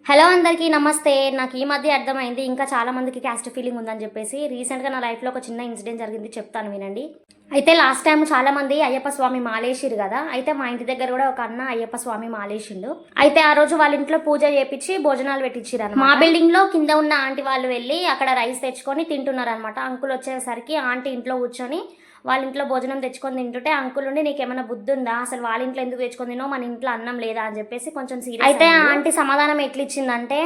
Hello అందరికీ నమస్తే. నాకు ఈ మధ్య అర్థమైంది ఇంకా చాలా మందికి క్యాస్ట్ ఫీలింగ్ ఉందని చెప్పేసి. రీసెంట్గా నా లైఫ్లో ఒక చిన్న ఇన్సిడెంట్ జరిగింది, చెప్తాను వినండి. అయితే లాస్ట్ టైం చాలా మంది అయ్యప్ప స్వామి మాలేసిరు కదా. అయితే మా ఇంటి దగ్గర కూడా ఒక అన్న అయ్యప్ప స్వామి మాలేసిండు. అయితే ఆ రోజు వాళ్ళ ఇంట్లో పూజ చేపించి భోజనాలు పెట్టించారు. మా బిల్డింగ్ లో కింద ఉన్న ఆంటీ వాళ్ళు వెళ్ళి అక్కడ రైస్ తెచ్చుకొని తింటున్నారు అనమాట. అంకుల్ వచ్చేసరికి ఆంటీ ఇంట్లో కూర్చొని వాళ్ళ ఇంట్లో భోజనం తెచ్చుకొని తింటుంటే అంకుల్ ఉండి నీకేమైనా బుద్ధి ఉందా, అసలు వాళ్ళ ఇంట్లో ఎందుకు తెచ్చుకొని తినో, మన ఇంట్లో అన్నం లేదా అని చెప్పేసి కొంచెం సీరియస్. అయితే ఆంటీ సమాధానం ఎట్లిచ్చిందంటే,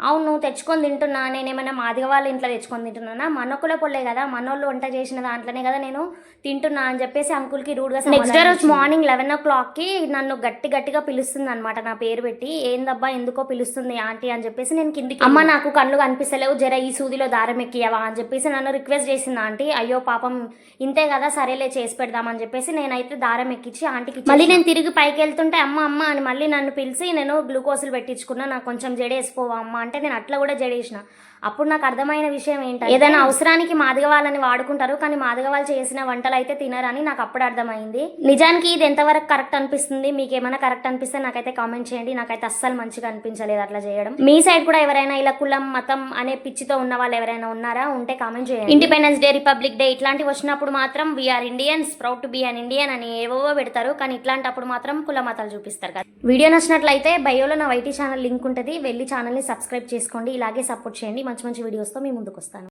అవును నువ్వు తెచ్చుకొని తింటున్నా, నేనేమైనా మాదిగ వాళ్ళ ఇంట్లో తెచ్చుకొని తింటున్నానా, మనకుల పొల్లే కదా, మనోళ్ళు వంట చేసిన దాంట్లోనే కదా నేను తింటున్నా అని చెప్పేసి అంకుల్కి రూడ్గా. నెక్స్ట్ డే రోజు మార్నింగ్ 11 o'clockకి నన్ను గట్టిగా పిలుస్తుంది అనమాట, నా పేరు పెట్టి. ఏందబ్బా ఎందుకో పిలుస్తుంది ఆంటీ అని చెప్పేసి నేను కిందికి, అమ్మ నాకు కళ్ళు కనిపిస్తలేవు, జర ఈ సూదిలో దారం ఎక్కియవా అని చెప్పేసి నన్ను రిక్వెస్ట్ చేసింది ఆంటీ. అయ్యో పాపం ఇంతే కదా, సరేలే చేసి పెడదామని చెప్పేసి నేనైతే దారం ఎక్కించి ఆంటీకి. మళ్ళీ నేను తిరిగి పైకి వెళ్తుంటే అమ్మ అమ్మ అని మళ్ళీ నన్ను పిలిచి నేను గ్లూకోజులు పెట్టించుకున్నా, నాకు కొంచెం జడేసిపోవా అమ్మ అంటే నేను అట్లా కూడా జడేసిన. అప్పుడు నాకు అర్థమైన విషయం ఏంటంటే, ఏదైనా అవసరానికి మాదిగ వాళ్ళని వాడుకుంటారు, కానీ మాదిగ వాళ్ళు చేసిన వంటలు అయితే తినరని నాకు అప్పుడు అర్థమైంది. నిజానికి ఇది ఎంతవరకు కరెక్ట్ అనిపిస్తుంది, మీకు ఏమైనా కరెక్ట్ అనిపిస్తే నాకైతే కామెంట్ చేయండి. నాకైతే అస్సలు మంచిగా అనిపించలేదు అట్లా చేయడం. మీ సైడ్ కూడా ఎవరైనా ఇలా కులం మతం అనే పిచ్చితో ఉన్న వాళ్ళు ఎవరైనా ఉన్నారా, ఉంటే కామెంట్ చేయండి. ఇండిపెండెన్స్ డే, రిపబ్లిక్ డే ఇట్లాంటివి వచ్చినప్పుడు మాత్రం we are Indians, proud to be an Indian అని ఏవో పెడతారు, కానీ ఇట్లాంటప్పుడు మాత్రం కుల మతాలు చూపిస్తారు కదా. వీడియో నచ్చినట్లయితే బయోలో నా వైటీ ఛానల్ లింక్ ఉంటుంది, వెళ్ళి ఛానల్ని సబ్స్క్రైబ్ చేసుకోండి. ఇలాగే సపోర్ట్ చేయండి. మంచి మంచి వీడియోస్తో మీ ముందుకు వస్తాను.